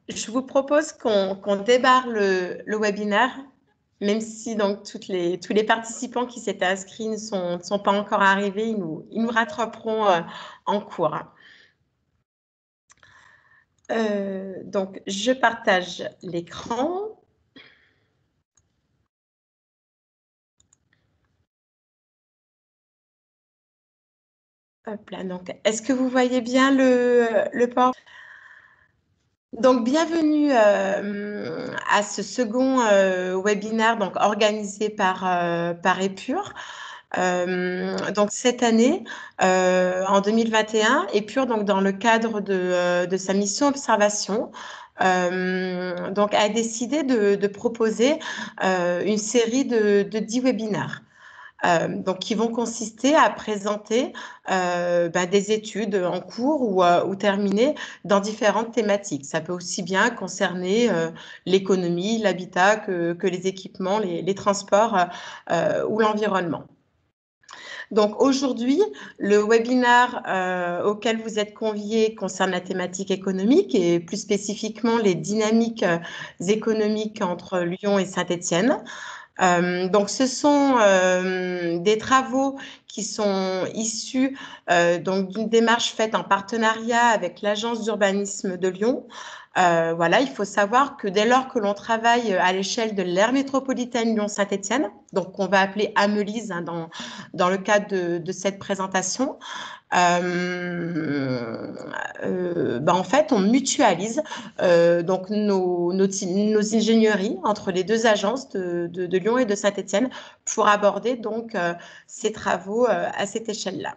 Je vous propose qu'on démarre le webinaire, même si donc tous les participants qui s'étaient inscrits ne sont pas encore arrivés, ils nous rattraperont en cours. Donc, je partage l'écran. Hop là, donc, est-ce que vous voyez bien le port? Donc, bienvenue à ce second webinaire donc, organisé par Epure. Donc cette année, en 2021, Epure, donc dans le cadre de sa mission observation, donc a décidé de proposer une série de 10 webinaires. Donc, qui vont consister à présenter des études en cours ou terminées dans différentes thématiques. Ça peut aussi bien concerner l'économie, l'habitat que les équipements, les transports ou l'environnement. Donc aujourd'hui, le webinaire auquel vous êtes conviés concerne la thématique économique et plus spécifiquement les dynamiques économiques entre Lyon et Saint-Étienne. Donc, ce sont des travaux qui sont issus donc d'une démarche faite en partenariat avec l'Agence d'urbanisme de Lyon. Voilà, il faut savoir que dès lors que l'on travaille à l'échelle de l'aire métropolitaine Lyon-Saint-Étienne, donc qu'on va appeler AMELISE dans le cadre de cette présentation, en fait, on mutualise donc nos ingénieries entre les deux agences de Lyon et de Saint-Étienne pour aborder donc ces travaux à cette échelle-là.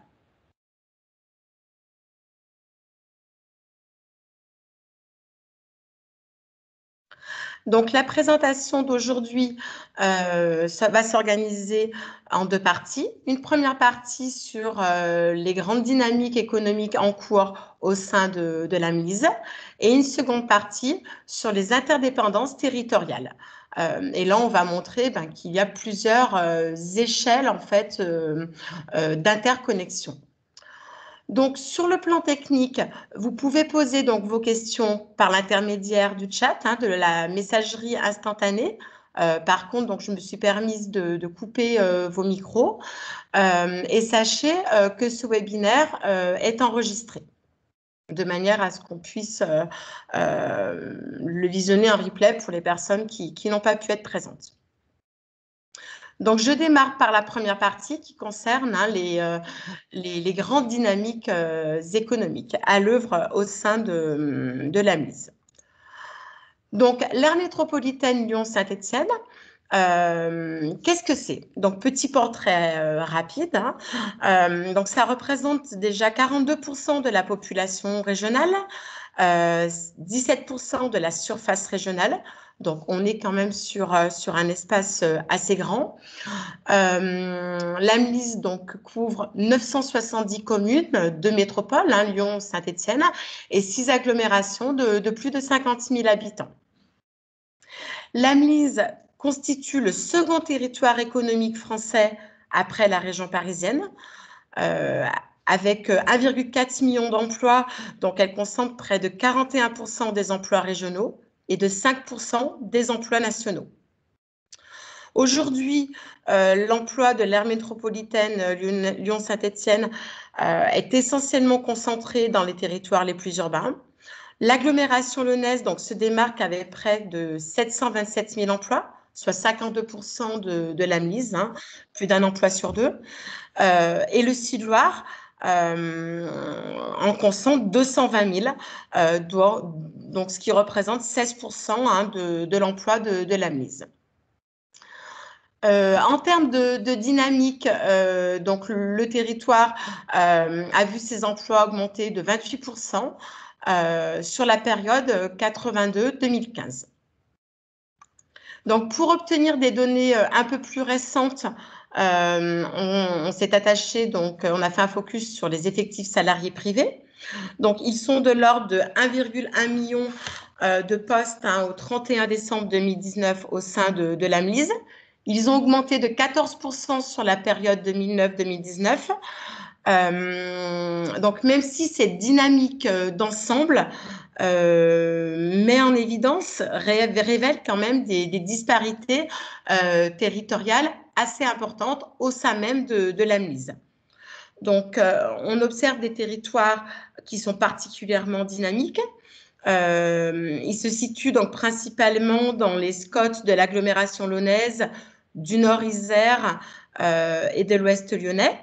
Donc, la présentation d'aujourd'hui, ça va s'organiser en deux parties. Une première partie sur les grandes dynamiques économiques en cours au sein de la MISE et une seconde partie sur les interdépendances territoriales. Et là, on va montrer qu'il y a plusieurs échelles en fait d'interconnexion. Donc, sur le plan technique, vous pouvez poser donc vos questions par l'intermédiaire du chat, de la messagerie instantanée. Par contre, donc, je me suis permise de couper vos micros. Et sachez que ce webinaire est enregistré de manière à ce qu'on puisse le visionner en replay pour les personnes qui n'ont pas pu être présentes. Donc, je démarre par la première partie qui concerne les grandes dynamiques économiques à l'œuvre au sein de la MISE. Donc, l'aire métropolitaine Lyon-Saint-Étienne, qu'est-ce que c'est? Donc, petit portrait rapide. Donc, ça représente déjà 42% de la population régionale, 17% de la surface régionale. Donc, on est quand même sur un espace assez grand. La MISE donc, couvre 970 communes, 2 métropoles, Lyon, Saint-Étienne, et 6 agglomérations de plus de 50 000 habitants. La MISE constitue le second territoire économique français après la région parisienne, avec 1,4 million d'emplois, donc elle concentre près de 41% des emplois régionaux et de 5% des emplois nationaux. Aujourd'hui, l'emploi de l'aire métropolitaine Lyon-Saint-Étienne est essentiellement concentré dans les territoires les plus urbains. L'agglomération lyonnaise donc, se démarque avec près de 727 000 emplois, soit 52% de la mise, plus d'un emploi sur deux. Et le Sud-Loire en concentre 220 000, donc ce qui représente 16% de l'emploi de la mise. En termes de dynamique, donc le territoire a vu ses emplois augmenter de 28% sur la période 82-2015. Donc, pour obtenir des données un peu plus récentes, on s'est attaché, donc on a fait un focus sur les effectifs salariés privés. Donc, ils sont de l'ordre de 1,1 million de postes au 31 décembre 2019 au sein de la MISE. Ils ont augmenté de 14% sur la période 2009-2019. Donc, même si cette dynamique d'ensemble met en évidence, révèle quand même des disparités territoriales assez importantes au sein même de l'AMLISE. Donc, on observe des territoires qui sont particulièrement dynamiques. Ils se situent donc principalement dans les SCOT de l'agglomération lyonnaise, du Nord Isère et de l'Ouest lyonnais.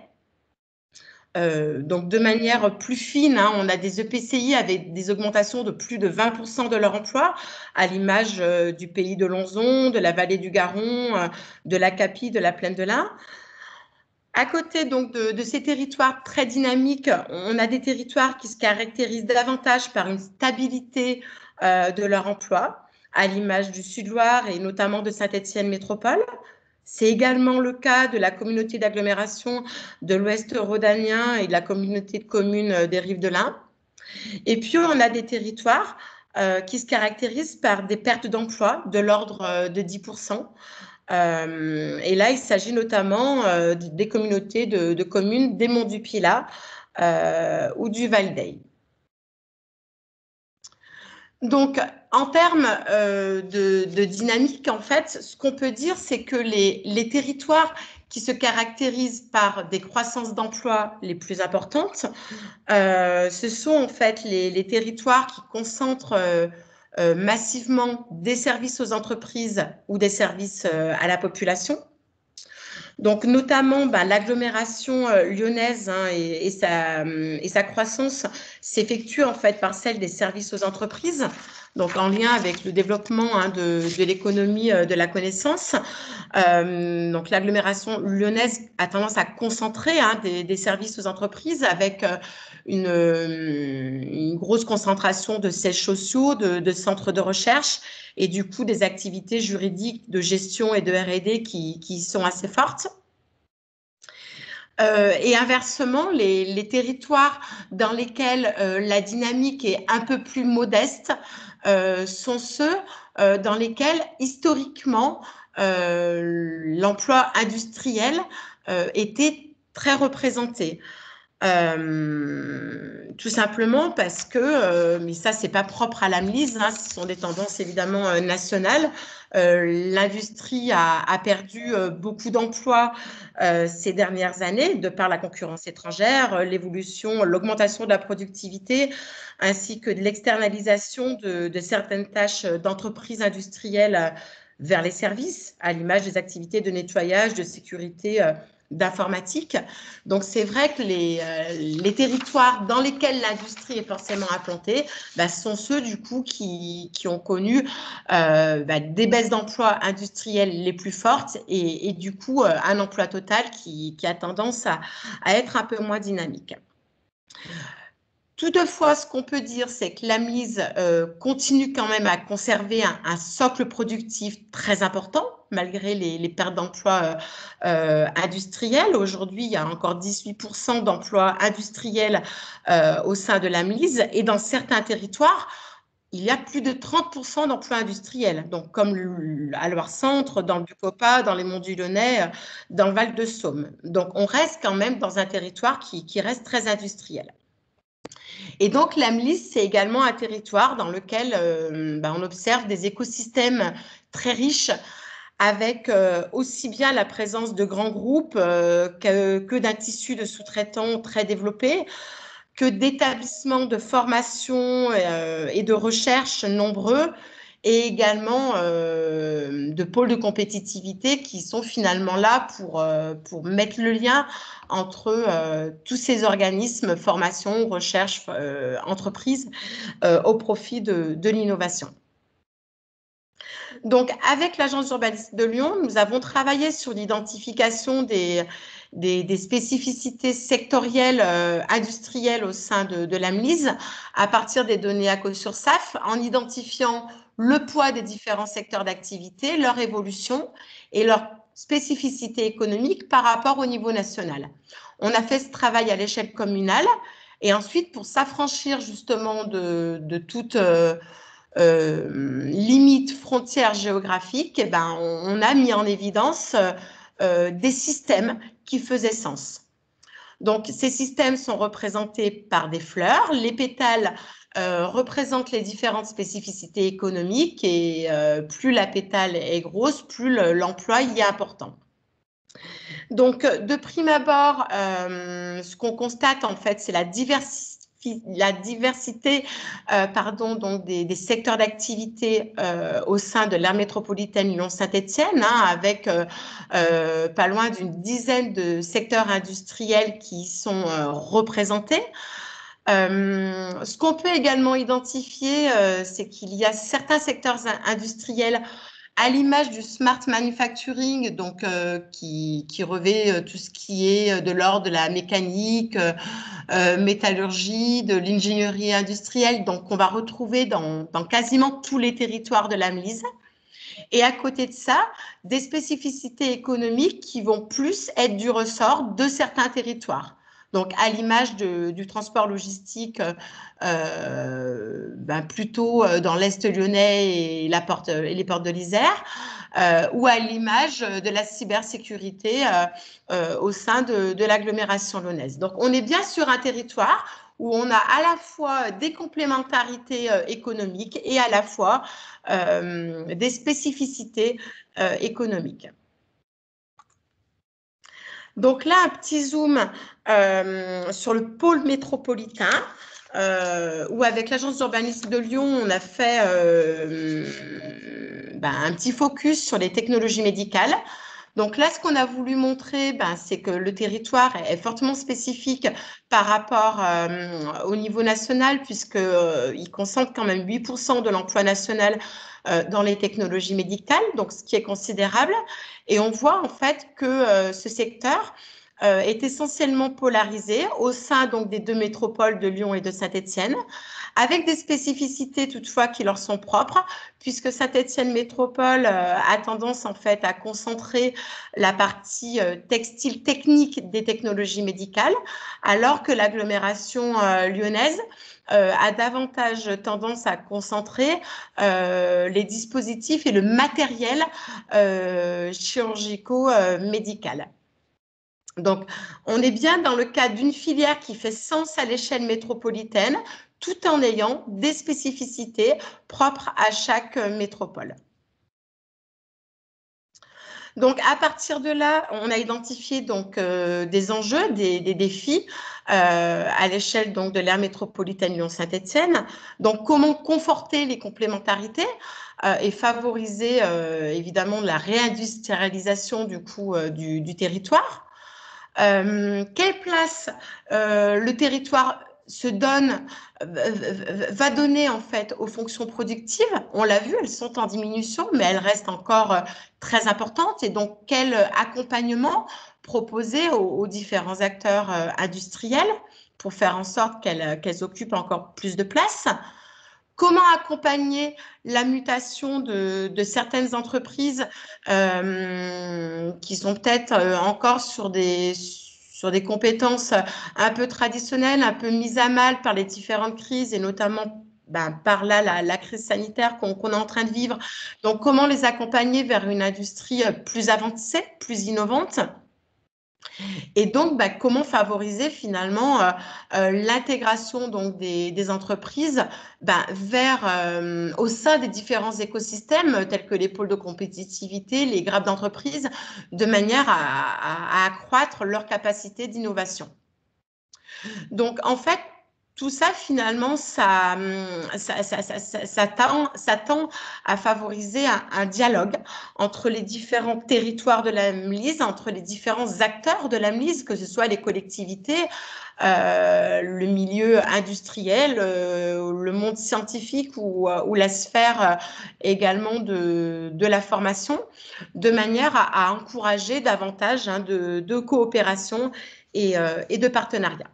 Donc, de manière plus fine, hein, on a des EPCI avec des augmentations de plus de 20% de leur emploi, à l'image du pays de Lonzon, de la vallée du Garon, de l'Acapie, de la plaine de l'Ain. À côté donc de ces territoires très dynamiques, on a des territoires qui se caractérisent davantage par une stabilité de leur emploi, à l'image du Sud-Loire et notamment de Saint-Étienne Métropole. C'est également le cas de la communauté d'agglomération de l'Ouest rhodanien et de la communauté de communes des Rives de l'Ain. Et puis, on a des territoires qui se caractérisent par des pertes d'emploi de l'ordre de 10%. Et là, il s'agit notamment des communautés de communes des Monts du Pilat ou du Val d'Aille. Donc, en termes de dynamique, en fait, ce qu'on peut dire, c'est que les territoires qui se caractérisent par des croissances d'emplois les plus importantes, ce sont en fait les territoires qui concentrent massivement des services aux entreprises ou des services à la population. Donc, notamment, l'agglomération lyonnaise, hein, et sa croissance s'effectue en fait par celle des services aux entreprises, donc en lien avec le développement, hein, de l'économie de la connaissance. Donc, l'agglomération lyonnaise a tendance à concentrer, hein, des services aux entreprises avec une grosse concentration de sièges sociaux, de centres de recherche et du coup des activités juridiques de gestion et de R&D qui sont assez fortes. Et inversement, les territoires dans lesquels la dynamique est un peu plus modeste sont ceux dans lesquels historiquement l'emploi industriel était très représenté. Tout simplement parce que, mais ça, c'est pas propre à l'AMLISE, hein, ce sont des tendances évidemment nationales. L'industrie a perdu beaucoup d'emplois ces dernières années, de par la concurrence étrangère, l'évolution, l'augmentation de la productivité, ainsi que de l'externalisation de certaines tâches d'entreprises industrielles vers les services, à l'image des activités de nettoyage, de sécurité, d'informatique. Donc, c'est vrai que les territoires dans lesquels l'industrie est forcément implantée sont ceux, du coup, qui ont connu des baisses d'emploi industriels les plus fortes et du coup, un emploi total qui a tendance à être un peu moins dynamique. Toutefois, ce qu'on peut dire, c'est que l'AMLISE continue quand même à conserver un socle productif très important, malgré les pertes d'emplois industriels. Aujourd'hui, il y a encore 18% d'emplois industriels au sein de l'AMLISE et dans certains territoires, il y a plus de 30% d'emplois industriels, donc comme à Loire-Centre, dans le Bucopa, dans les Monts du Lyonnais, dans le Val-de-Saône. Donc, on reste quand même dans un territoire qui reste très industriel. Et donc, l'AMLISE, c'est également un territoire dans lequel on observe des écosystèmes très riches avec aussi bien la présence de grands groupes que d'un tissu de sous-traitants très développé, que d'établissements de formation et de recherche nombreux, et également de pôles de compétitivité qui sont finalement là pour mettre le lien entre tous ces organismes, formation, recherche, entreprise, au profit de l'innovation. Donc, avec l'Agence d'urbanisme de Lyon, nous avons travaillé sur l'identification des spécificités sectorielles industrielles au sein de l'AMLISE à partir des données ACO-SURSAF, en identifiant le poids des différents secteurs d'activité, leur évolution et leur spécificité économique par rapport au niveau national. On a fait ce travail à l'échelle communale et ensuite, pour s'affranchir justement de toute limite frontières géographiques, on a mis en évidence des systèmes qui faisaient sens. Donc, ces systèmes sont représentés par des fleurs. Les pétales représente les différentes spécificités économiques et plus la pétale est grosse, plus l'emploi y est important. Donc, de prime abord, ce qu'on constate en fait, c'est la diversité donc des secteurs d'activité au sein de l'aire métropolitaine Lyon-Saint-Étienne, hein, avec pas loin d'une dizaine de secteurs industriels qui sont représentés. Ce qu'on peut également identifier, c'est qu'il y a certains secteurs industriels à l'image du smart manufacturing, donc qui revêt tout ce qui est de l'ordre de la mécanique, métallurgie, de l'ingénierie industrielle, donc qu'on va retrouver dans quasiment tous les territoires de la MLIS. Et à côté de ça, des spécificités économiques qui vont plus être du ressort de certains territoires. Donc, à l'image du transport logistique, plutôt dans l'Est lyonnais et les portes de l'Isère, ou à l'image de la cybersécurité au sein de l'agglomération lyonnaise. Donc, on est bien sur un territoire où on a à la fois des complémentarités économiques et à la fois des spécificités économiques. Donc là, un petit zoom sur le pôle métropolitain, où avec l'agence d'urbanisme de Lyon, on a fait un petit focus sur les technologies médicales. Donc là, ce qu'on a voulu montrer, c'est que le territoire est fortement spécifique par rapport au niveau national, puisqu'il concentre quand même 8% de l'emploi national dans les technologies médicales, donc ce qui est considérable. Et on voit en fait que ce secteur est essentiellement polarisé au sein donc des deux métropoles de Lyon et de Saint-Étienne, avec des spécificités toutefois qui leur sont propres, puisque Saint-Étienne Métropole a tendance en fait à concentrer la partie textile technique des technologies médicales, alors que l'agglomération lyonnaise a davantage tendance à concentrer les dispositifs et le matériel chirurgico-médical. Donc, on est bien dans le cadre d'une filière qui fait sens à l'échelle métropolitaine, tout en ayant des spécificités propres à chaque métropole. Donc, à partir de là, on a identifié donc des enjeux, des défis à l'échelle donc de l'aire métropolitaine Lyon-Saint-Étienne. Donc, comment conforter les complémentarités et favoriser évidemment la réindustrialisation du coup du territoire. Quelle place le territoire va donner en fait aux fonctions productives. On l'a vu, elles sont en diminution, mais elles restent encore très importantes. Et donc, quel accompagnement proposer aux différents acteurs industriels pour faire en sorte qu'elles occupent encore plus de place? Comment accompagner la mutation de certaines entreprises qui sont peut-être encore sur des compétences un peu traditionnelles, un peu mises à mal par les différentes crises et notamment par là la crise sanitaire qu'on est en train de vivre. Donc, comment les accompagner vers une industrie plus avancée, plus innovante? Et donc, comment favoriser finalement l'intégration donc des entreprises vers au sein des différents écosystèmes tels que les pôles de compétitivité, les grappes d'entreprise, de manière à accroître leur capacité d'innovation. Donc, en fait, tout ça, finalement, ça tend à favoriser un dialogue entre les différents territoires de la MLIS, entre les différents acteurs de la MLIS, que ce soit les collectivités, le milieu industriel, le monde scientifique ou la sphère également de la formation, de manière à encourager davantage de coopération et de partenariat.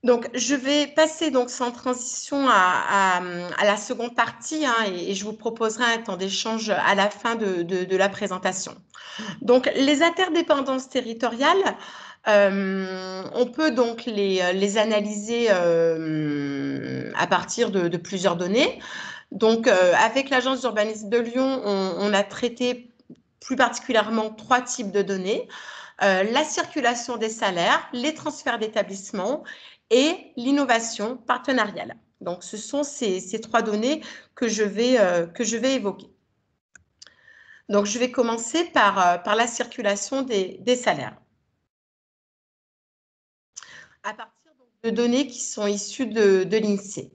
Donc, je vais passer donc sans transition à la seconde partie et je vous proposerai un temps d'échange à la fin de la présentation. Donc, les interdépendances territoriales, on peut donc les analyser à partir de plusieurs données. Donc, avec l'agence d'urbanisme de Lyon, on a traité plus particulièrement 3 types de données. la circulation des salaires, les transferts d'établissement et l'innovation partenariale. Donc, ce sont ces 3 données que je vais évoquer. Donc, je vais commencer par la circulation des salaires. À partir de données qui sont issues de l'INSEE.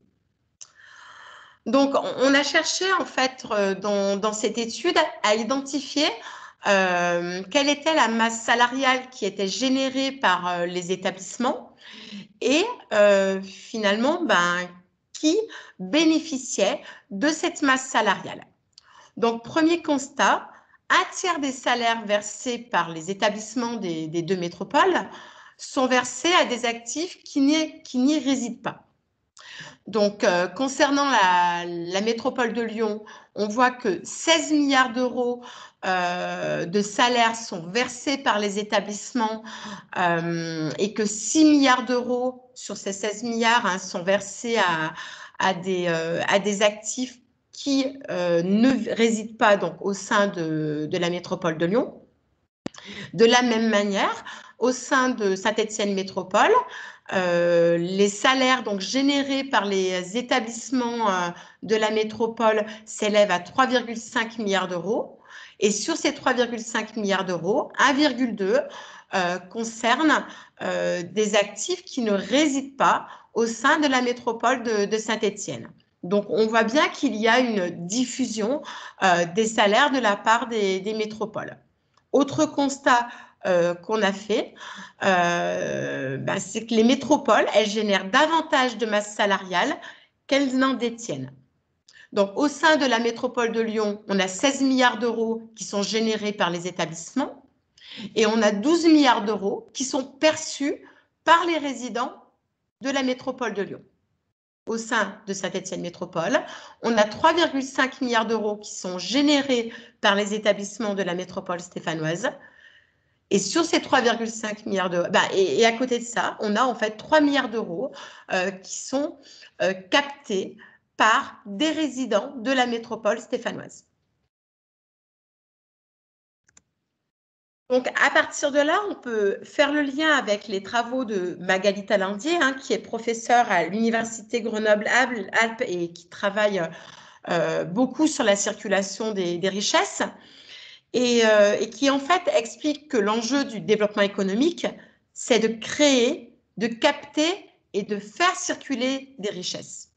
Donc, on a cherché en fait dans cette étude à identifier quelle était la masse salariale qui était générée par les établissements et finalement, qui bénéficiait de cette masse salariale. Donc, premier constat, un tiers des salaires versés par les établissements des 2 métropoles sont versés à des actifs qui n'y résident pas. Donc, concernant la métropole de Lyon, on voit que 16 milliards d'euros de salaires sont versés par les établissements et que 6 milliards d'euros sur ces 16 milliards sont versés à des actifs qui ne résident pas donc, au sein de la métropole de Lyon. De la même manière, au sein de Saint-Étienne Métropole, les salaires donc, générés par les établissements de la métropole s'élèvent à 3,5 milliards d'euros. Et sur ces 3,5 milliards d'euros, 1,2 concerne des actifs qui ne résident pas au sein de la métropole de Saint-Étienne. Donc, on voit bien qu'il y a une diffusion des salaires de la part des métropoles. Autre constat qu'on a fait, c'est que les métropoles, elles génèrent davantage de masse salariale qu'elles n'en détiennent. Donc, au sein de la métropole de Lyon, on a 16 milliards d'euros qui sont générés par les établissements et on a 12 milliards d'euros qui sont perçus par les résidents de la métropole de Lyon. Au sein de Saint-Étienne Métropole, on a 3,5 milliards d'euros qui sont générés par les établissements de la métropole stéphanoise. Et sur ces 3,5 milliards d'euros, et à côté de ça, on a en fait 3 milliards d'euros qui sont captés par des résidents de la métropole stéphanoise. Donc, à partir de là, on peut faire le lien avec les travaux de Magali Talandier, qui est professeure à l'Université Grenoble-Alpes et qui travaille beaucoup sur la circulation des richesses et qui, en fait, explique que l'enjeu du développement économique, c'est de créer, de capter et de faire circuler des richesses.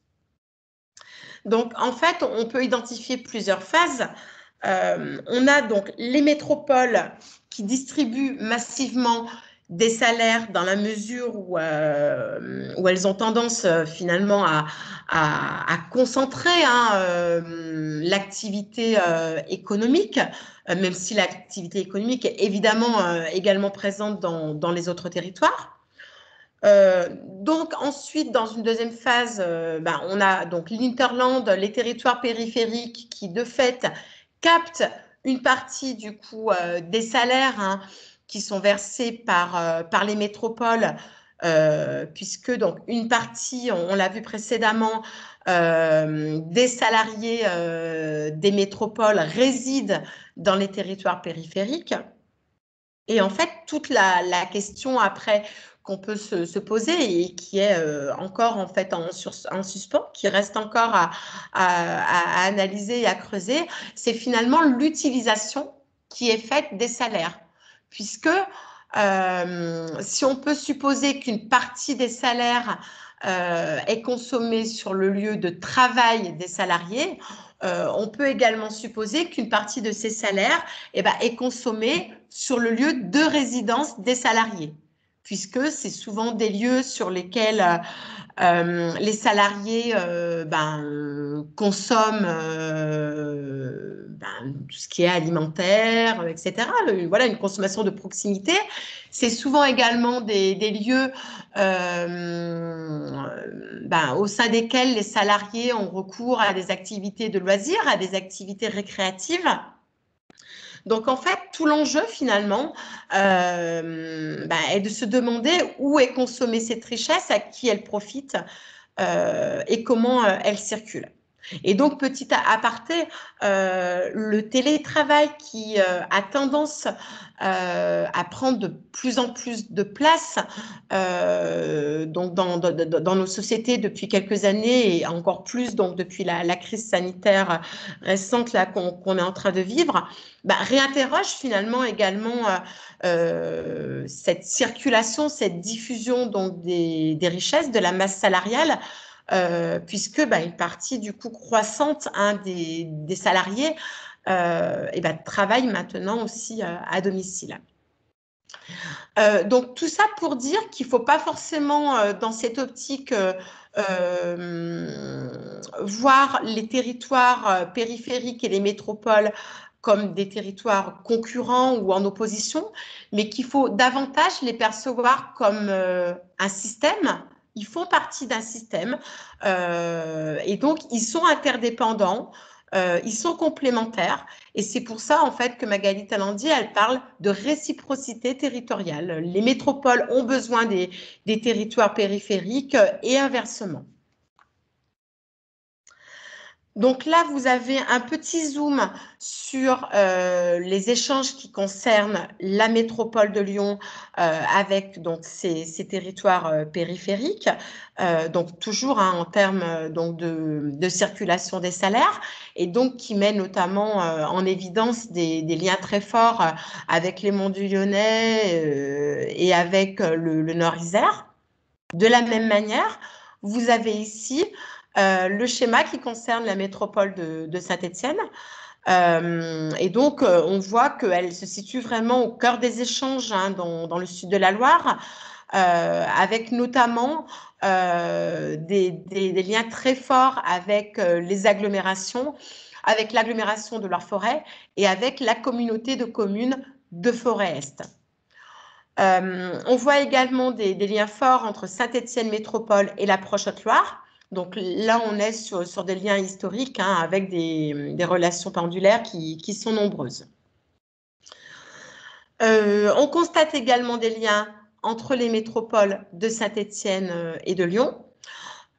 Donc, en fait, on peut identifier plusieurs phases. On a donc les métropoles qui distribuent massivement des salaires dans la mesure où elles ont tendance finalement à concentrer l'activité économique, même si l'activité économique est évidemment également présente dans les autres territoires. Donc ensuite, dans une deuxième phase, on a donc l'Hinterland, les territoires périphériques qui de fait captent une partie du coup des salaires qui sont versés par les métropoles, puisque donc une partie, on l'a vu précédemment, des salariés des métropoles résident dans les territoires périphériques. Et en fait, toute la question après qu'on peut se poser et qui est encore en fait en suspens, qui reste encore à analyser et à creuser, c'est finalement l'utilisation qui est faite des salaires. Puisque si on peut supposer qu'une partie des salaires est consommée sur le lieu de travail des salariés, on peut également supposer qu'une partie de ces salaires est consommée sur le lieu de résidence des salariés, puisque c'est souvent des lieux sur lesquels les salariés consomment tout ce qui est alimentaire, etc. Voilà, une consommation de proximité. C'est souvent également des lieux au sein desquels les salariés ont recours à des activités de loisirs, à des activités récréatives. Donc, en fait, tout l'enjeu, finalement, est de se demander où est consommée cette richesse, à qui elle profite et comment elle circule. Et donc, petit aparté, le télétravail qui a tendance à prendre de plus en plus de place donc dans nos sociétés depuis quelques années et encore plus donc depuis la crise sanitaire récente là qu'on est en train de vivre, réinterroge finalement également cette circulation, cette diffusion donc des richesses, de la masse salariale, puisque une partie du coup croissante des salariés travaille maintenant aussi à domicile. Donc tout ça pour dire qu'il ne faut pas forcément dans cette optique voir les territoires périphériques et les métropoles comme des territoires concurrents ou en opposition, mais qu'il faut davantage les percevoir comme un système. Ils font partie d'un système et donc ils sont interdépendants, ils sont complémentaires et c'est pour ça en fait que Magali Talandi, elle parle de réciprocité territoriale. Les métropoles ont besoin des territoires périphériques et inversement. Donc là, vous avez un petit zoom sur les échanges qui concernent la métropole de Lyon avec donc ces territoires périphériques, donc toujours en termes donc de circulation des salaires, et donc qui met notamment en évidence des liens très forts avec les Monts du Lyonnais et avec le Nord-Isère. De la même manière, vous avez ici le schéma qui concerne la métropole de Saint-Étienne. Et donc, on voit qu'elle se situe vraiment au cœur des échanges dans le sud de la Loire, avec notamment des liens très forts avec les agglomérations, avec l'agglomération de Loire-Forêt et avec la communauté de communes de Forêt-Est. On voit également des liens forts entre Saint-Étienne Métropole et la proche Haute-Loire. Donc là, on est sur des liens historiques avec des relations pendulaires qui sont nombreuses. On constate également des liens entre les métropoles de Saint-Étienne et de Lyon.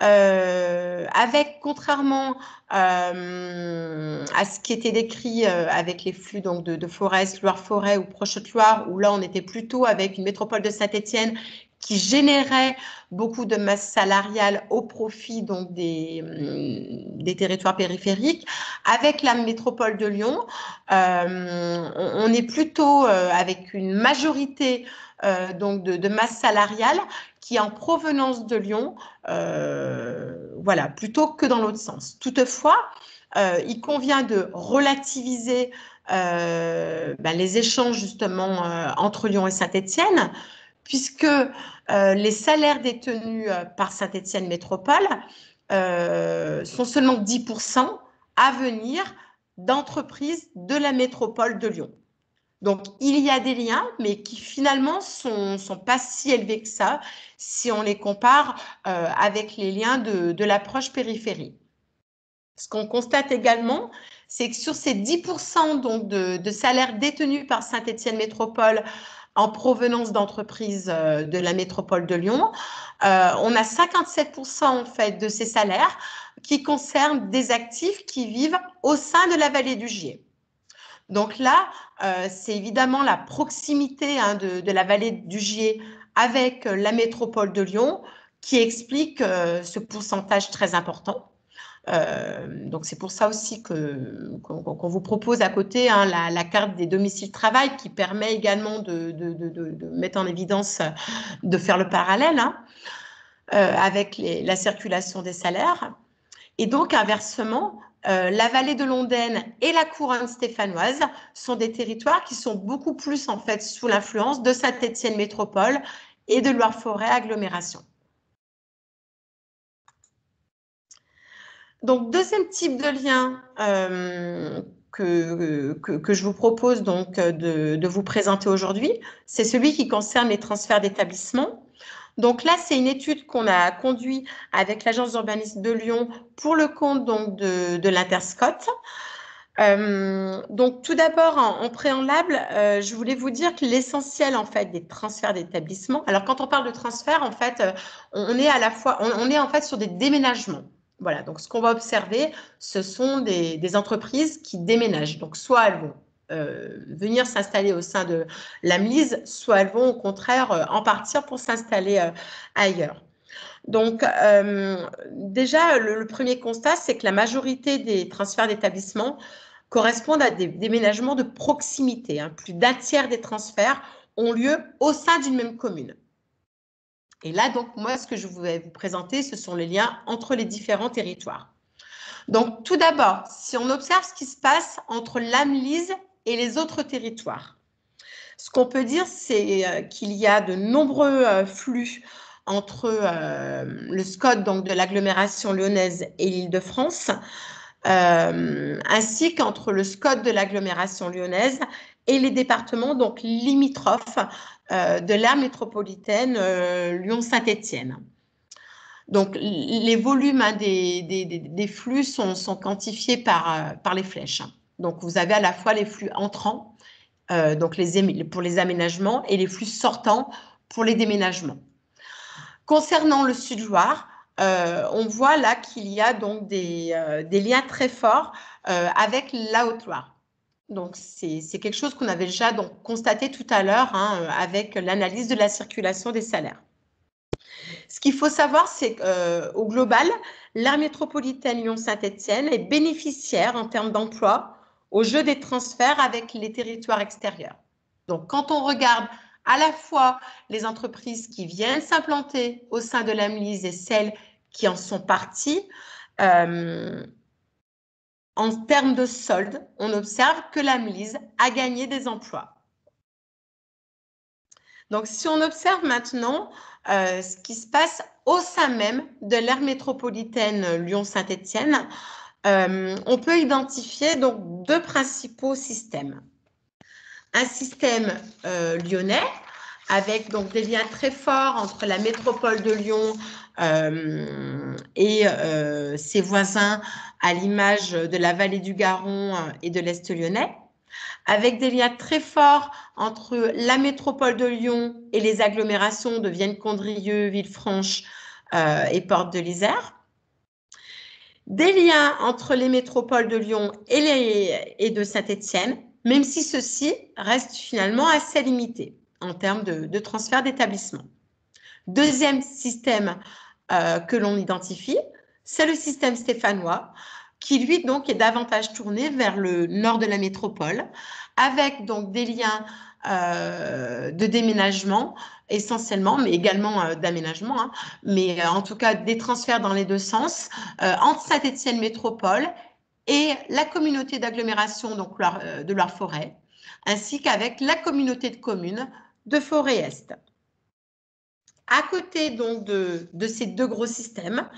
Avec, contrairement à ce qui était décrit avec les flux donc, de Forest, Loire-Forêt ou Proche-Haute-Loire, où là on était plutôt avec une métropole de Saint-Étienne qui générait beaucoup de masse salariale au profit donc, des territoires périphériques. Avec la métropole de Lyon, on est plutôt avec une majorité donc de masse salariale qui est en provenance de Lyon, voilà, plutôt que dans l'autre sens. Toutefois, il convient de relativiser les échanges justement entre Lyon et Saint-Étienne, puisque les salaires détenus par Saint-Étienne Métropole sont seulement 10% à venir d'entreprises de la métropole de Lyon. Donc, il y a des liens, mais qui finalement sont pas si élevés que ça si on les compare avec les liens de l'approche périphérie. Ce qu'on constate également, c'est que sur ces 10% donc de salaires détenus par Saint-Étienne Métropole en provenance d'entreprises de la métropole de Lyon, on a 57% en fait de ces salaires qui concernent des actifs qui vivent au sein de la vallée du Gier. Donc là, c'est évidemment la proximité de la vallée du Gier avec la métropole de Lyon qui explique ce pourcentage très important. Donc c'est pour ça aussi qu'on vous propose à côté la carte des domiciles travail qui permet également de mettre en évidence, de faire le parallèle avec la circulation des salaires. Et donc inversement, la vallée de l'Ondaine et la couronne stéphanoise sont des territoires qui sont beaucoup plus en fait sous l'influence de Saint-Étienne Métropole et de Loire-Forêt agglomération. Donc, deuxième type de lien que je vous propose donc de vous présenter aujourd'hui, c'est celui qui concerne les transferts d'établissements. Donc là, c'est une étude qu'on a conduite avec l'Agence d'urbanisme de Lyon pour le compte donc, de l'Interscot. Donc tout d'abord, en préalable, je voulais vous dire que l'essentiel en fait des transferts d'établissements. Alors quand on parle de transfert, en fait, on est à la fois, on est en fait sur des déménagements. Voilà, donc ce qu'on va observer, ce sont des entreprises qui déménagent. Donc, soit elles vont venir s'installer au sein de l'AMLIS, soit elles vont au contraire en partir pour s'installer ailleurs. Donc, déjà, le premier constat, c'est que la majorité des transferts d'établissements correspondent à des déménagements de proximité. Hein. Plus d'un tiers des transferts ont lieu au sein d'une même commune. Et là, donc, moi, ce que je vais vous présenter, ce sont les liens entre les différents territoires. Donc, tout d'abord, si on observe ce qui se passe entre l'AMLIS et les autres territoires, ce qu'on peut dire, c'est qu'il y a de nombreux flux entre le SCOT, donc de l'agglomération lyonnaise et l'Île-de-France, ainsi qu'entre le SCOT de l'agglomération lyonnaise et les départements donc limitrophes de l'aire métropolitaine Lyon-Saint-Étienne. Donc, les volumes hein, des flux sont quantifiés par les flèches. Donc, vous avez à la fois les flux entrants, donc pour les aménagements, et les flux sortants pour les déménagements. Concernant le Sud-Loire, on voit là qu'il y a donc des liens très forts avec la Haute-Loire. Donc, c'est quelque chose qu'on avait déjà donc, constaté tout à l'heure hein, avec l'analyse de la circulation des salaires. Ce qu'il faut savoir, c'est qu'au global, l'aire métropolitaine Lyon-Saint-Étienne est bénéficiaire en termes d'emploi au jeu des transferts avec les territoires extérieurs. Donc, quand on regarde à la fois les entreprises qui viennent s'implanter au sein de l'AMLIS et celles qui en sont parties, en termes de solde, on observe que l'AMLIS a gagné des emplois. Donc, si on observe maintenant ce qui se passe au sein même de l'aire métropolitaine Lyon-Saint-Étienne, on peut identifier donc deux principaux systèmes. Un système lyonnais avec donc des liens très forts entre la métropole de Lyon et ses voisins à l'image de la vallée du Garonne et de l'Est lyonnais, avec des liens très forts entre la métropole de Lyon et les agglomérations de Vienne-Condrieu, Villefranche et Porte de l'Isère. Des liens entre les métropoles de Lyon et de Saint-Étienne, même si ceux-ci restent finalement assez limités en termes de transfert d'établissement. Deuxième système que l'on identifie, c'est le système stéphanois, qui lui donc est davantage tourné vers le nord de la métropole, avec donc des liens de déménagement essentiellement, mais également d'aménagement, hein, mais en tout cas des transferts dans les deux sens, entre Saint-Étienne Métropole et la communauté d'agglomération donc de Loire-Forêt, ainsi qu'avec la communauté de communes de Forêt-Est. À côté donc de ces deux gros systèmes,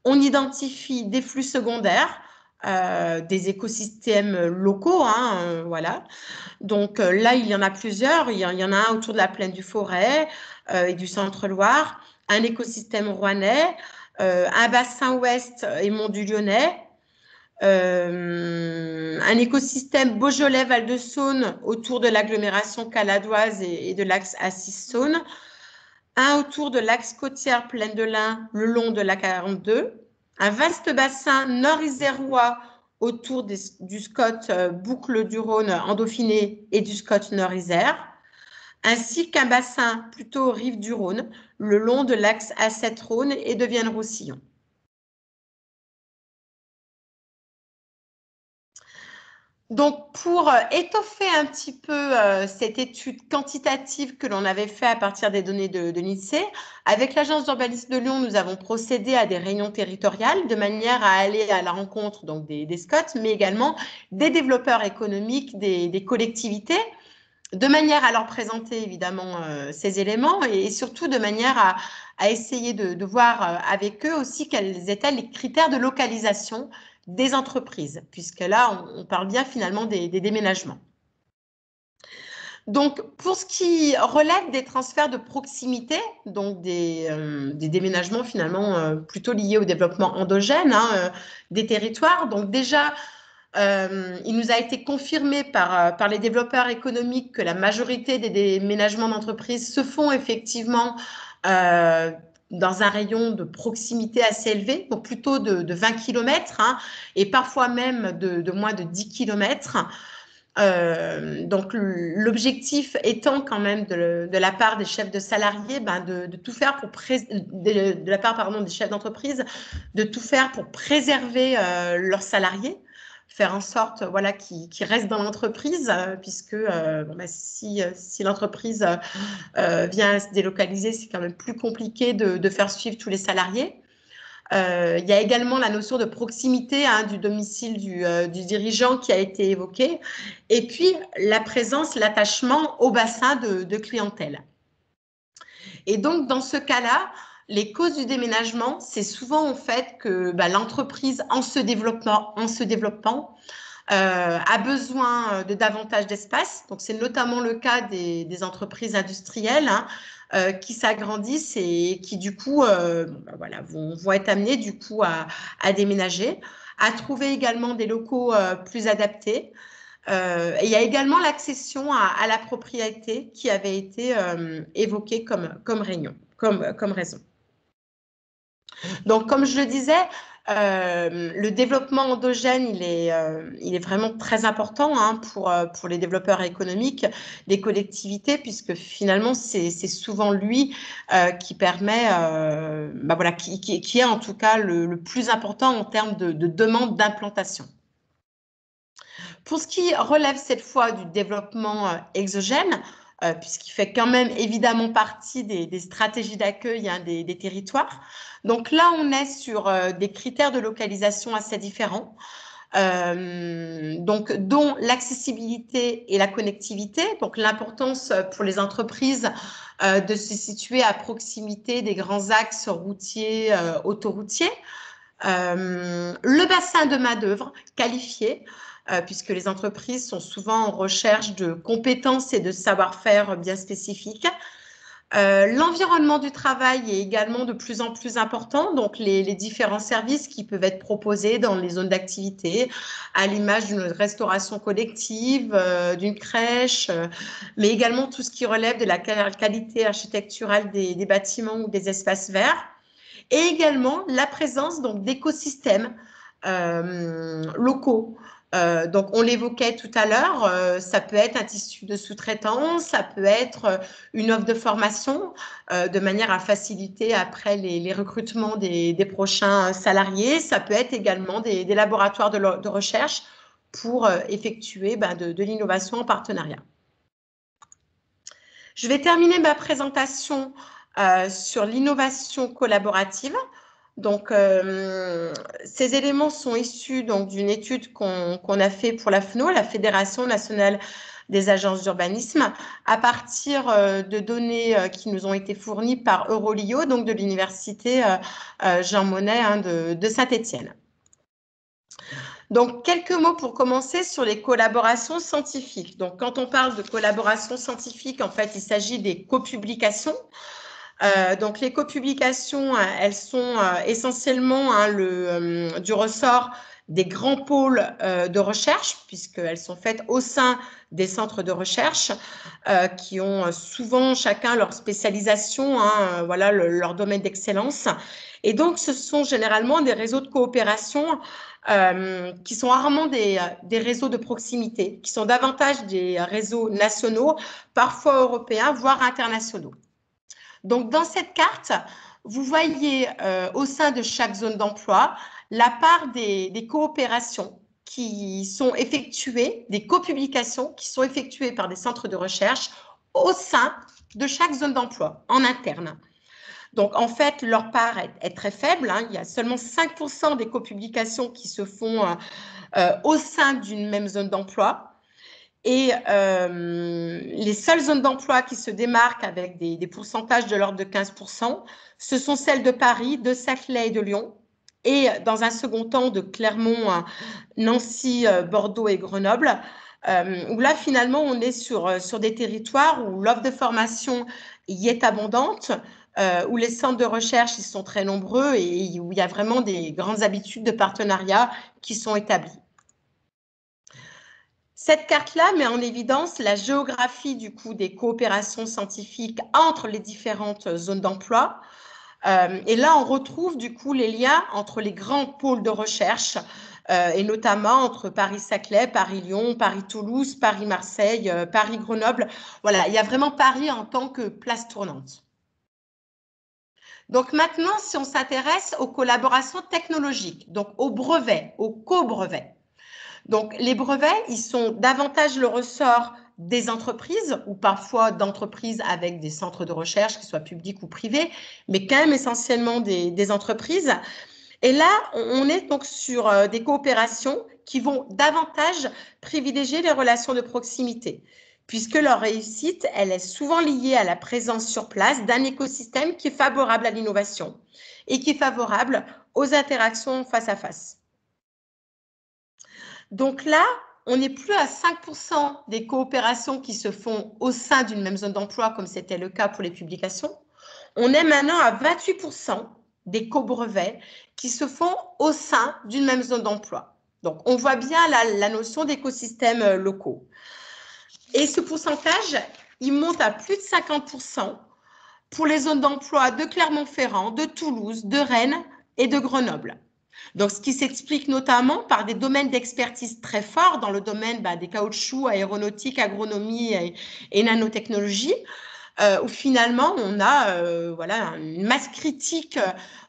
on identifie des flux secondaires, des écosystèmes locaux, hein, voilà. Donc là, il y en a plusieurs. Il y en a un autour de la plaine du Forêt et du Centre-Loire, un écosystème rouennais, un bassin ouest et mont du Lyonnais, un écosystème Beaujolais-Val-de-Saône autour de l'agglomération caladoise et de l'axe Assis-Saône, un autour de l'axe côtière plaine de l'Ain le long de la 42, un vaste bassin nord-isérois autour du SCOT boucle du Rhône en Dauphiné et du SCOT Nord-Isère, ainsi qu'un bassin plutôt aux rives du Rhône, le long de l'axe A7-Rhône et de Vienne-Roussillon. Donc, pour étoffer un petit peu cette étude quantitative que l'on avait fait à partir des données de l'INSEE, avec l'Agence d'urbanisme de Lyon, nous avons procédé à des réunions territoriales de manière à aller à la rencontre donc, des SCOT, mais également des développeurs économiques, des collectivités, de manière à leur présenter évidemment ces éléments et surtout de manière à essayer de voir avec eux aussi quels étaient les critères de localisation des entreprises, puisque là, on parle bien finalement des déménagements. Donc, pour ce qui relève des transferts de proximité, donc des déménagements finalement plutôt liés au développement endogène hein, des territoires, donc déjà, il nous a été confirmé par les développeurs économiques que la majorité des déménagements d'entreprises se font effectivement dans un rayon de proximité assez élevé, donc plutôt de 20 km, hein, et parfois même de moins de 10 km. Donc l'objectif étant quand même de la part des chefs de salariés, de tout faire pour de la part pardon, des chefs d'entreprise, de tout faire pour préserver leurs salariés, faire en sorte voilà, qu'ils restent dans l'entreprise, puisque si l'entreprise vient à se délocaliser, c'est quand même plus compliqué de faire suivre tous les salariés. Il y a également la notion de proximité du domicile du dirigeant qui a été évoquée, et puis la présence, l'attachement au bassin de clientèle. Et donc, dans ce cas-là, les causes du déménagement, c'est souvent en fait que l'entreprise, en se développant, a besoin de davantage d'espace. Donc, c'est notamment le cas des entreprises industrielles, hein, qui s'agrandissent et qui, du coup, vont être amenées, du coup, à déménager, à trouver également des locaux plus adaptés. Et il y a également l'accession à la propriété qui avait été évoquée comme raison. Donc, comme je le disais, le développement endogène, il est vraiment très important, hein, pour les développeurs économiques, les collectivités, puisque finalement, c'est souvent lui qui permet, qui est en tout cas le plus important en termes de demande d'implantation. Pour ce qui relève cette fois du développement exogène, puisqu'il fait quand même évidemment partie des stratégies d'accueil, hein, des territoires. Donc là, on est sur des critères de localisation assez différents, dont l'accessibilité et la connectivité, donc l'importance pour les entreprises de se situer à proximité des grands axes routiers, autoroutiers, le bassin de main-d'œuvre qualifié, puisque les entreprises sont souvent en recherche de compétences et de savoir-faire bien spécifiques. L'environnement du travail est également de plus en plus important, donc les différents services qui peuvent être proposés dans les zones d'activité, à l'image d'une restauration collective, d'une crèche, mais également tout ce qui relève de la qualité architecturale des bâtiments ou des espaces verts, et également la présence d'écosystèmes locaux. Donc, on l'évoquait tout à l'heure, ça peut être un tissu de sous-traitance, ça peut être une offre de formation de manière à faciliter après les recrutements des prochains salariés. Ça peut être également des laboratoires de recherche pour effectuer de l'innovation en partenariat. Je vais terminer ma présentation sur l'innovation collaborative. Donc, ces éléments sont issus d'une étude qu'on a fait pour la FNO, la Fédération nationale des agences d'urbanisme, à partir de données qui nous ont été fournies par Eurolio, donc de l'université Jean Monnet, hein, de Saint-Étienne. Donc, quelques mots pour commencer sur les collaborations scientifiques. Donc, quand on parle de collaboration scientifique, en fait, il s'agit des copublications. Donc, les copublications, elles sont essentiellement du ressort des grands pôles de recherche, puisqu'elles sont faites au sein des centres de recherche qui ont souvent chacun leur spécialisation, hein, voilà, leur domaine d'excellence. Et donc, ce sont généralement des réseaux de coopération qui sont rarement des réseaux de proximité, qui sont davantage des réseaux nationaux, parfois européens, voire internationaux. Donc, dans cette carte, vous voyez au sein de chaque zone d'emploi la part des coopérations qui sont effectuées, des copublications qui sont effectuées par des centres de recherche au sein de chaque zone d'emploi, en interne. Donc, en fait, leur part est très faible, hein. Il y a seulement 5% des copublications qui se font au sein d'une même zone d'emploi. Et les seules zones d'emploi qui se démarquent avec des pourcentages de l'ordre de 15%, ce sont celles de Paris, de Saclay et de Lyon, et dans un second temps de Clermont, Nancy, Bordeaux et Grenoble, où là, finalement, on est sur des territoires où l'offre de formation y est abondante, où les centres de recherche ils sont très nombreux et où il y a vraiment des grandes habitudes de partenariat qui sont établies. Cette carte-là met en évidence la géographie du coup des coopérations scientifiques entre les différentes zones d'emploi. Et là, on retrouve du coup les liens entre les grands pôles de recherche, et notamment entre Paris-Saclay, Paris-Lyon, Paris-Toulouse, Paris-Marseille, Paris-Grenoble. Voilà, il y a vraiment Paris en tant que place tournante. Donc maintenant, si on s'intéresse aux collaborations technologiques, donc aux brevets, aux co-brevets. Donc les brevets, ils sont davantage le ressort des entreprises ou parfois d'entreprises avec des centres de recherche, qu'ils soient publics ou privés, mais quand même essentiellement des entreprises. Et là, on est donc sur des coopérations qui vont davantage privilégier les relations de proximité, puisque leur réussite, elle est souvent liée à la présence sur place d'un écosystème qui est favorable à l'innovation et qui est favorable aux interactions face à face. Donc là, on n'est plus à 5% des coopérations qui se font au sein d'une même zone d'emploi, comme c'était le cas pour les publications. On est maintenant à 28% des co-brevets qui se font au sein d'une même zone d'emploi. Donc, on voit bien la notion d'écosystèmes locaux. Et ce pourcentage, il monte à plus de 50% pour les zones d'emploi de Clermont-Ferrand, de Toulouse, de Rennes et de Grenoble. Donc, ce qui s'explique notamment par des domaines d'expertise très forts dans le domaine des caoutchoucs, aéronautique, agronomie et nanotechnologie, où finalement, on a voilà, une masse critique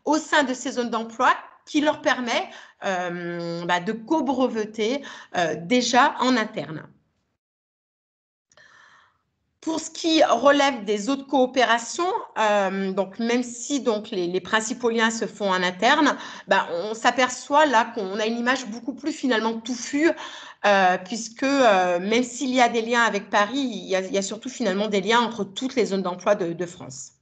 au sein de ces zones d'emploi qui leur permet de co-breveter déjà en interne. Pour ce qui relève des autres coopérations, donc même si donc les principaux liens se font en interne, on s'aperçoit là qu'on a une image beaucoup plus finalement touffue, puisque même s'il y a des liens avec Paris, il y a surtout finalement des liens entre toutes les zones d'emploi de France.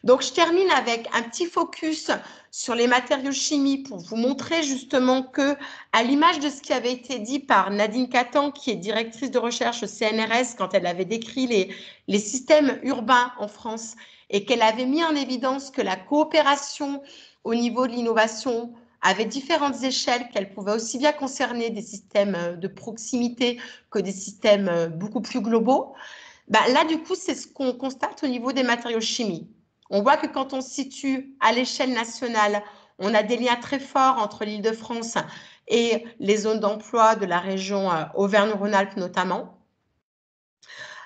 Donc, je termine avec un petit focus sur les matériaux chimie pour vous montrer justement que, à l'image de ce qui avait été dit par Nadine Catan, qui est directrice de recherche au CNRS, quand elle avait décrit les systèmes urbains en France et qu'elle avait mis en évidence que la coopération au niveau de l'innovation avait différentes échelles, qu'elle pouvait aussi bien concerner des systèmes de proximité que des systèmes beaucoup plus globaux. Là, du coup, c'est ce qu'on constate au niveau des matériaux chimiques. On voit que quand on se situe à l'échelle nationale, on a des liens très forts entre l'Île-de-France et les zones d'emploi de la région Auvergne-Rhône-Alpes notamment.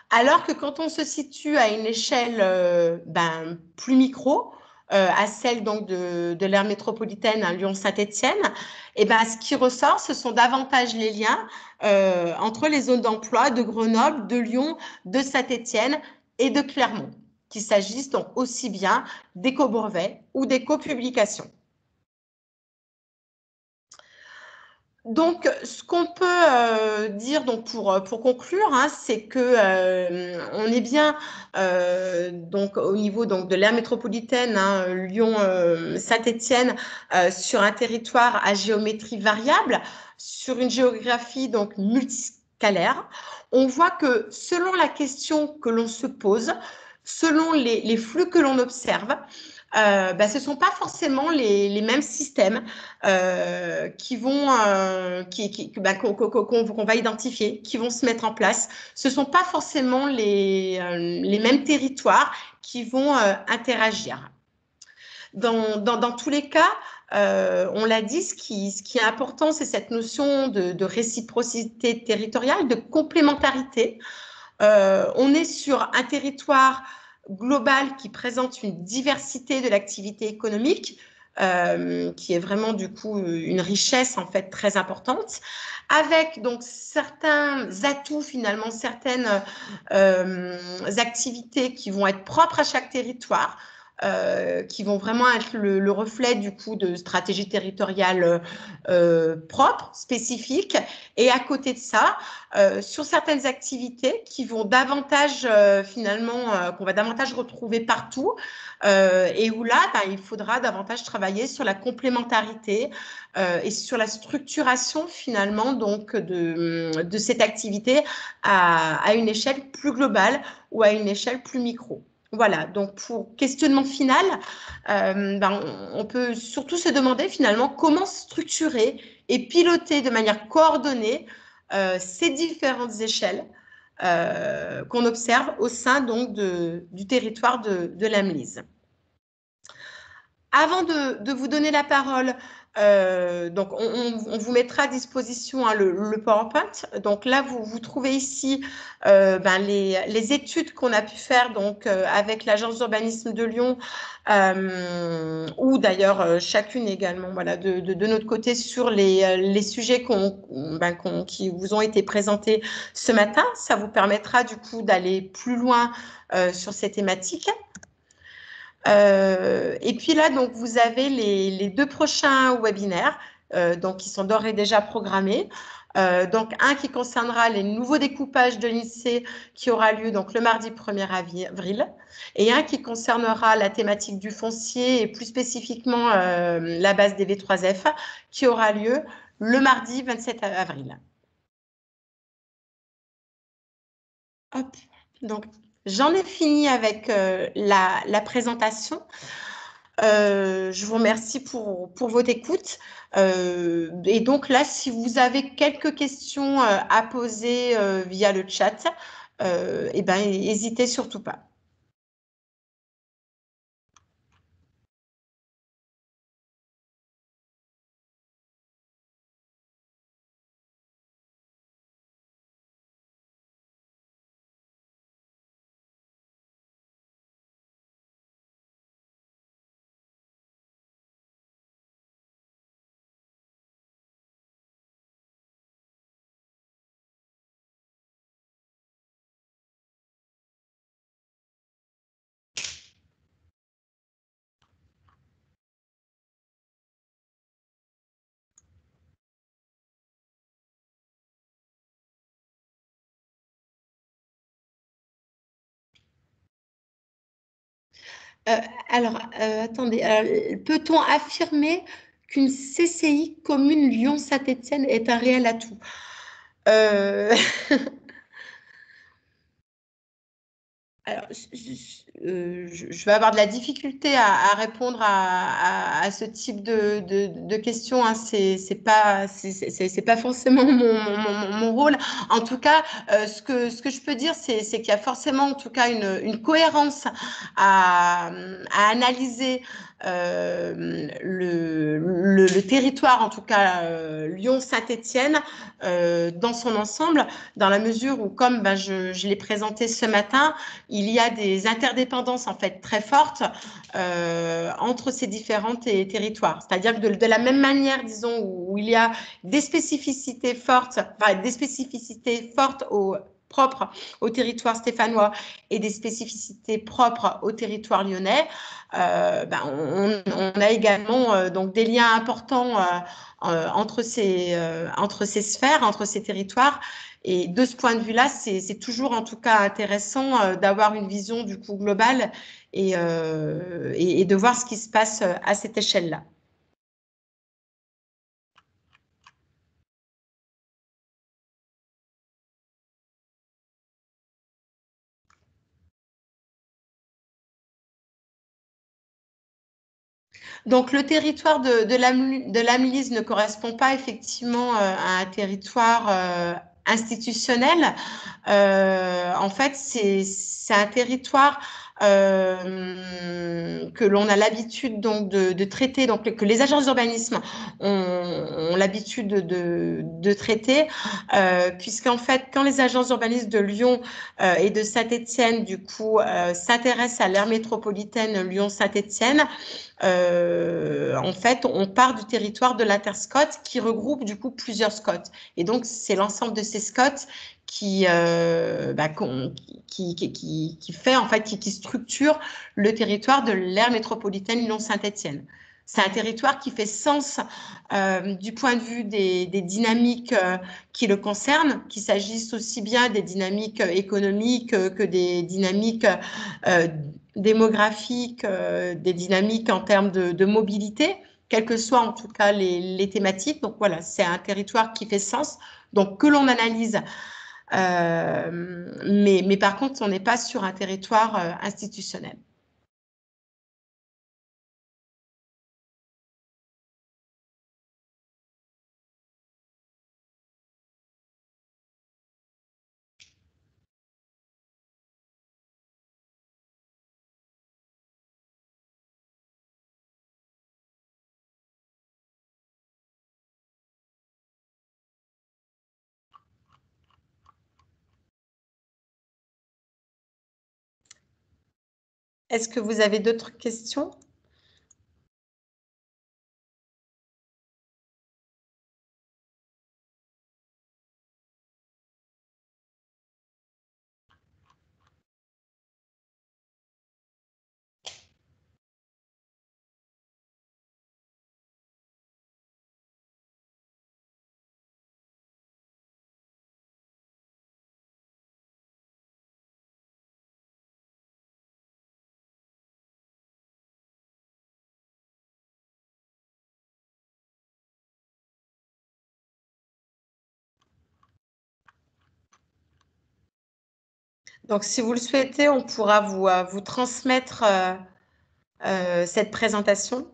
Alors que quand on se situe à une échelle plus micro, à celle donc de l'aire métropolitaine Lyon-Saint-Étienne, ce qui ressort, ce sont davantage les liens entre les zones d'emploi de Grenoble, de Lyon, de Saint-Étienne et de Clermont, qu'il s'agisse donc aussi bien des co-brevets ou des co-publications. Donc, ce qu'on peut dire donc pour conclure, c'est que on est bien donc au niveau donc de l'aire métropolitaine, Lyon, Saint-Étienne, sur un territoire à géométrie variable, sur une géographie donc multiscalaire. On voit que selon la question que l'on se pose, selon les flux que l'on observe, ce ne sont pas forcément les mêmes systèmes qui vont, qu'on va identifier, qui vont se mettre en place. Ce ne sont pas forcément les mêmes territoires qui vont interagir. Dans tous les cas, on l'a dit, ce qui est important, c'est cette notion de réciprocité territoriale, de complémentarité. On est sur un territoire global qui présente une diversité de l'activité économique, qui est vraiment du coup une richesse en fait très importante, avec donc certains atouts finalement, certaines activités qui vont être propres à chaque territoire. Qui vont vraiment être le reflet du coup de stratégies territoriales propres, spécifiques, et à côté de ça, sur certaines activités qui vont davantage finalement, qu'on va davantage retrouver partout, et où là, il faudra davantage travailler sur la complémentarité et sur la structuration finalement donc de cette activité à une échelle plus globale ou à une échelle plus micro. Voilà, donc pour questionnement final, on peut surtout se demander finalement comment structurer et piloter de manière coordonnée ces différentes échelles qu'on observe au sein donc du territoire de l'AMLISE. Avant de vous donner la parole, donc on vous mettra à disposition hein, le PowerPoint. Donc là, vous trouvez ici les études qu'on a pu faire donc, avec l'Agence d'urbanisme de Lyon, ou d'ailleurs chacune également voilà, de notre côté sur les sujets qui vous ont été présentés ce matin. Ça vous permettra du coup d'aller plus loin sur ces thématiques. Et puis là, donc, vous avez les 2 prochains webinaires donc, qui sont d'ores et déjà programmés. Donc, un qui concernera les nouveaux découpages de l'INSEE qui aura lieu donc, le mardi 1er avril et un qui concernera la thématique du foncier et plus spécifiquement la base des V3F qui aura lieu le mardi 27 avril. Hop. Donc, j'en ai fini avec la présentation. Je vous remercie pour votre écoute. Et donc là, si vous avez quelques questions à poser via le chat, eh ben, n'hésitez surtout pas. Euh, Attendez, peut-on affirmer qu'une CCI commune Lyon-Saint-Étienne est un réel atout? Euh, Alors, je vais avoir de la difficulté à répondre à ce type de questions. Hein. C'est pas forcément mon rôle. En tout cas, ce que je peux dire, c'est qu'il y a forcément, en tout cas, une cohérence à analyser le territoire, en tout cas Lyon-Saint-Étienne, dans son ensemble, dans la mesure où, comme je l'ai présenté ce matin, il y a des interdépendances en fait très fortes entre ces différents territoires. C'est-à-dire que de la même manière, disons, où il y a des spécificités fortes, propres au territoire stéphanois et des spécificités propres au territoire lyonnais, on a également donc des liens importants entre ces sphères, entre ces territoires. Et de ce point de vue-là, c'est toujours en tout cas intéressant d'avoir une vision du coup globale et de voir ce qui se passe à cette échelle-là. Donc, le territoire de l'AMLIS ne correspond pas effectivement à un territoire institutionnel. En fait, c'est un territoire que l'on a l'habitude donc de traiter, donc que les agences d'urbanisme ont l'habitude de traiter, puisqu'en fait, quand les agences d'urbanisme de Lyon et de Saint-Étienne, du coup, s'intéressent à l'aire métropolitaine Lyon-Saint-Étienne, en fait, on part du territoire de l'Interscot qui regroupe du coup plusieurs SCOT. Et donc, c'est l'ensemble de ces SCOT qui fait en fait qui structure le territoire de l'aire métropolitaine Lyon-Saint-Étienne. C'est un territoire qui fait sens du point de vue des dynamiques qui le concernent, qu'il s'agisse aussi bien des dynamiques économiques que des dynamiques démographiques, des dynamiques en termes de mobilité, quelles que soient en tout cas les thématiques. Donc voilà, c'est un territoire qui fait sens, donc que l'on analyse. Mais par contre, on n'est pas sur un territoire institutionnel. Est-ce que vous avez d'autres questions? Donc, si vous le souhaitez, on pourra vous transmettre cette présentation.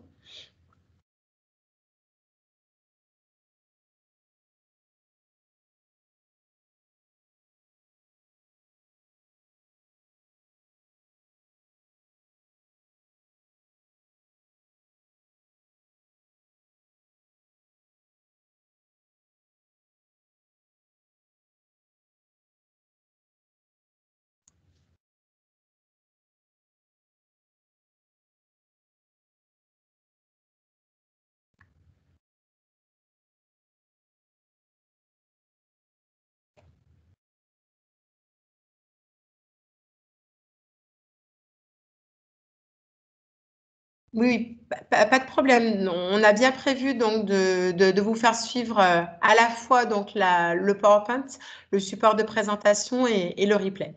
Oui, pas de problème. On a bien prévu donc de vous faire suivre à la fois donc le PowerPoint, le support de présentation et le replay.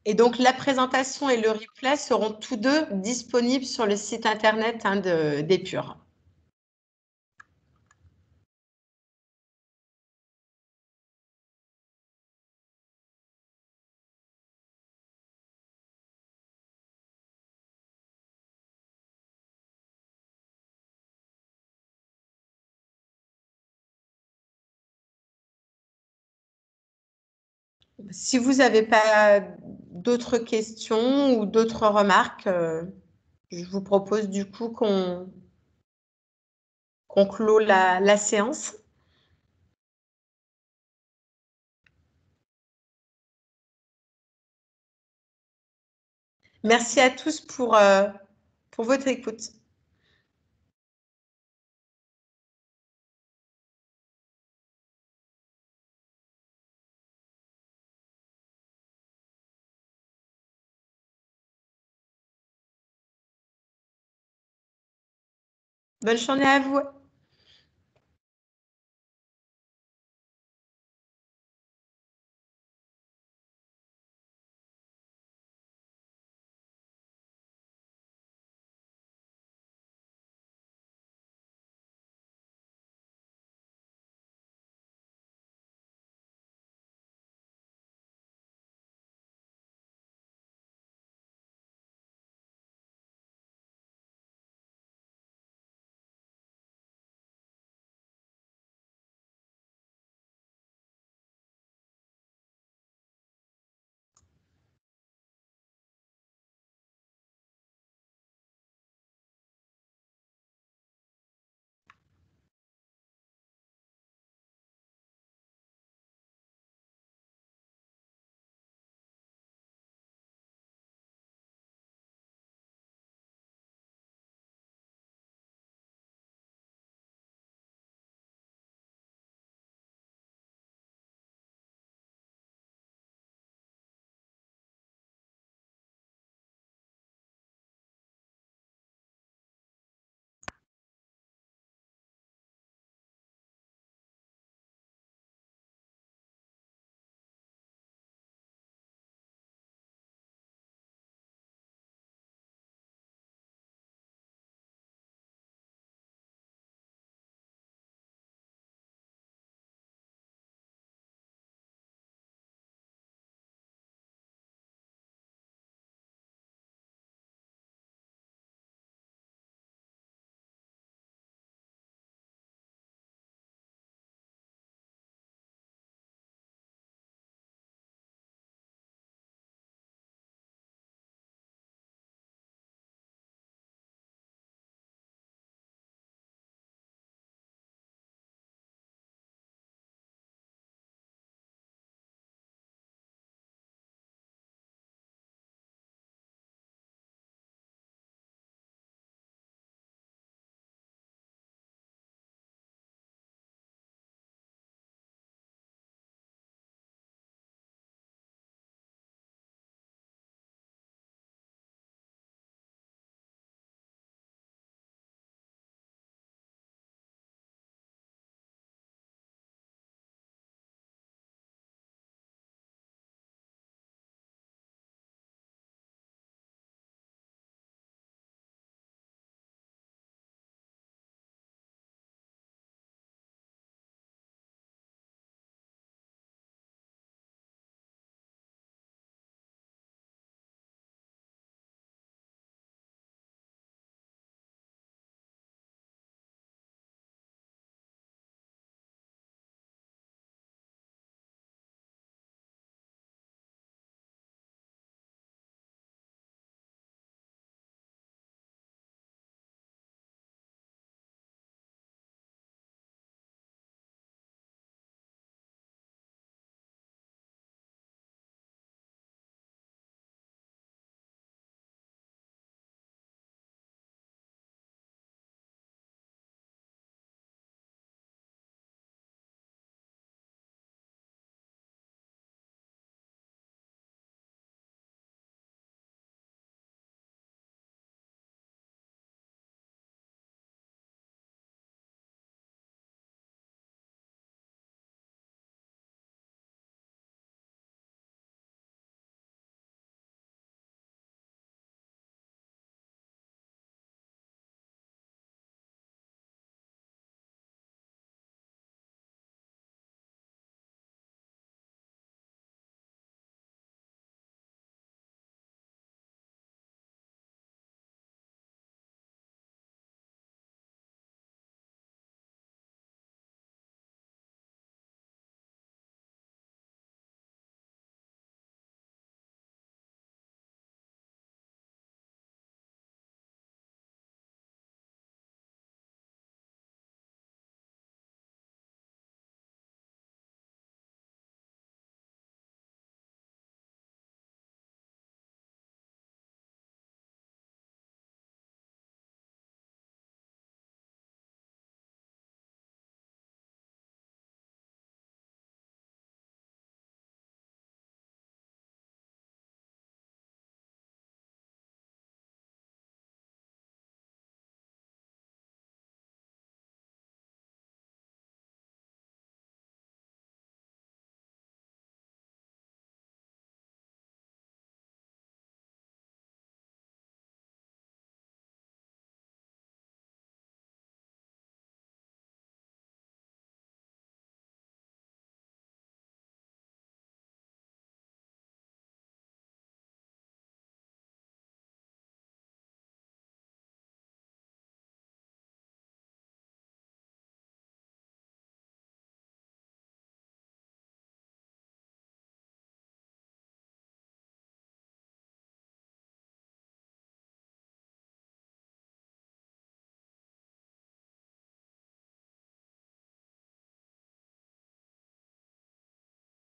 Et donc, la présentation et le replay seront tous deux disponibles sur le site internet d'Épure. Si vous n'avez pas d'autres questions ou d'autres remarques, je vous propose du coup qu'on clôt la séance. Merci à tous pour votre écoute. Bonne journée à vous.